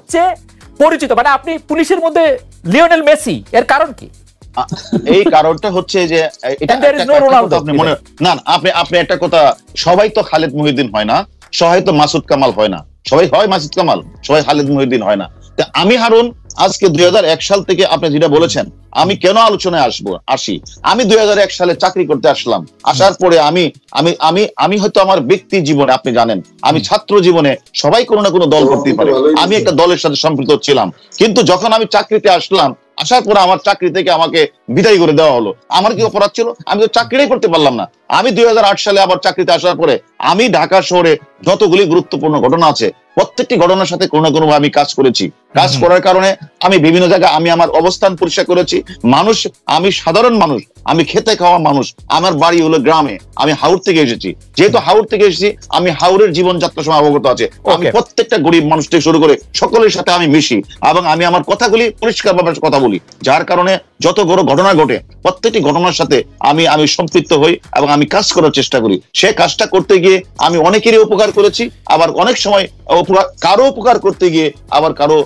সবচেয়ে পরিচিত, মানে আপনি পুলিশের মধ্যে লিওনেল মেসি, এর কারণ কি? এই কারণটা হচ্ছে যে না, আপনি একটা কথা, সবাই তো খালেদ মহিউদ্দিন হয় না, সবাই তো মাসুদ কামাল হয় না, সবাই হয় মাসুদ কামাল, সবাই খালেদ মহিউদ্দিন হয় না। আমি হারুন আজকে 2001 সাল থেকে আপনি যেটা বলেছেন, আমি কেন আলোচনায় আসি, আমি 2001 সালে চাকরি করতে আসলাম। আসার পরে আমি হয়তো আমার ব্যক্তি জীবনে, আপনি জানেন আমি ছাত্র জীবনে সবাই কোনো না কোনো দল করতেই পারে, আমি একটা দলের সাথে সম্পৃক্ত ছিলাম। কিন্তু যখন আমি চাকরিতে আসলাম, আসার পরে আমার চাকরি থেকে আমাকে বিদায় করে দেওয়া হলো। আমার কি অপরাধ ছিল? আমি তো চাকরিটাই করতে পারলাম না। আমি 2008 সালে আবার চাকরিতে আসার পরে আমি ঢাকা শহরে যতগুলি গুরুত্বপূর্ণ ঘটনা আছে, প্রত্যেকটি ঘটনার সাথে কোনো না কোনো ভাবে আমি কাজ করেছি। কাজ করার কারণে আমি বিভিন্ন জায়গায় আমি আমার অবস্থান পরিষ্কার করেছি। মানুষ, আমি সাধারণ মানুষ, আমি খেতে খাওয়া মানুষ, আমার বাড়ি হলো গ্রামে, আমি হাওড় থেকে এসেছি। যেহেতু হাওড় থেকে এসেছি, আমি হাওড়ের জীবনযাত্রার সময় অবগত আছে। আমি প্রত্যেকটা গরিব মানুষ থেকে শুরু করে সকলের সাথে আমি মিশি এবং আমি আমার কথাগুলি পরিষ্কারভাবে কথা বলি, যার কারণে যত বড় ঘটনা ঘটে প্রত্যেকটি ঘটনার সাথে আমি সম্পৃক্ত হই এবং আমি কাজ করার চেষ্টা করি। সে কাজটা করতে গিয়ে আমি অনেকেরই উপকার করেছি, আবার অনেক সময় কারো উপকার করতে গিয়ে আবার কারো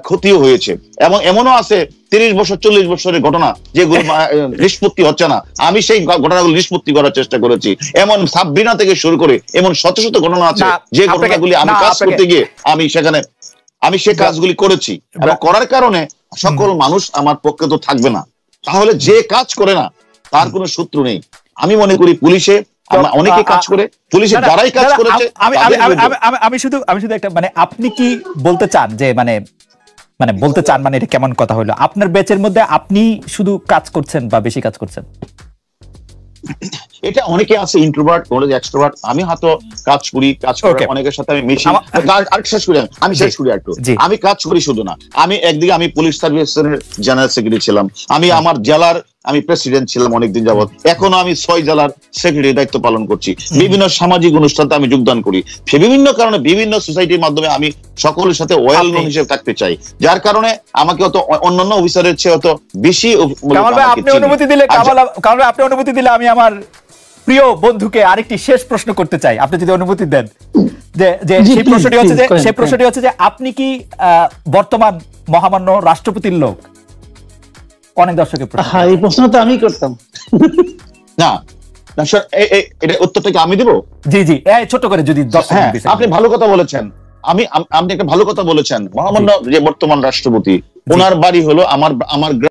ক্ষতিও হয়েছে। এবং এমনও আছে 30 বছর 40 বছরের ঘটনা যেগুলো নিষ্পত্তি হচ্ছে না, আমি সেই ঘটনাগুলো নিষ্পত্তি করার চেষ্টা করেছি। এমন সাবরিনা থেকে শুরু করে এমন শত শত ঘটনা আছে যে ঘটনাগুলি আমি কাজ করতে গিয়ে আমি সে কাজগুলি করেছি। এবং করার কারণে সকল মানুষ আমার পক্ষে তো থাকবে না, তাহলে যে কাজ করে না তার কোনো সূত্র নেই। আমি মনে করি পুলিশে অনেকে কাজ করে, পুলিশে যারাই কাজ করেছে। আমি শুধু একটা, মানে আপনি কি বলতে চান যে মানে বলতে চান, মানে এটা কেমন কথা হলো? আপনার ব্যাচের মধ্যে আপনি শুধু কাজ করছেন বা বেশি কাজ করছেন? এটা অনেকে আছে ইন্ট্রোভার্ট, অনেকে এক্সট্রোভার্ট। আমি হয়তো কাজ করি, অনেকের সাথে আমি মিশি। আমি শেষ করি একটু। আমি কাজ করি শুধু না, আমি একদিকে আমি পুলিশ সার্ভিসের জেনারেল সেক্রেটারি ছিলাম, আমি আমার জেলার আমি প্রেসিডেন্ট ছিলাম অনেকদিন যাবত, এখনো আমি 6 জেলার সেক্রেটারি দায়িত্ব পালন করছি। বিভিন্ন সামাজিক অনুষ্ঠানে আমি যোগদান করি, বিভিন্ন কারণে বিভিন্ন সোসাইটির মাধ্যমে আমি সকলের সাথে ওয়েল নোন হিসেবে থাকতে চাই, যার কারণে আমাকে অত অন্যান্য অফিসারের চেয়ে অত বেশি আপনি অনুমতি দিলে আমি আমার প্রিয় বন্ধুকে আরেকটি শেষ প্রশ্ন করতে চাই, আপনি যদি অনুমতি দেন। সেই প্রশ্নটি হচ্ছে যে আপনি কি বর্তমান মহামান্য রাষ্ট্রপতির লোক? অনেক দর্শকের প্রশ্ন। হ্যাঁ, এই প্রশ্নটা আমি করতাম না। এটা উত্তরটা কি আমি দেব? জি, ছোট করে যদি দর্শক। আপনি ভালো কথা বলেছেন, আপনি একটা ভালো কথা বলেছেন। মহামান্য যে বর্তমান রাষ্ট্রপতি, ওনার বাড়ি হলো আমার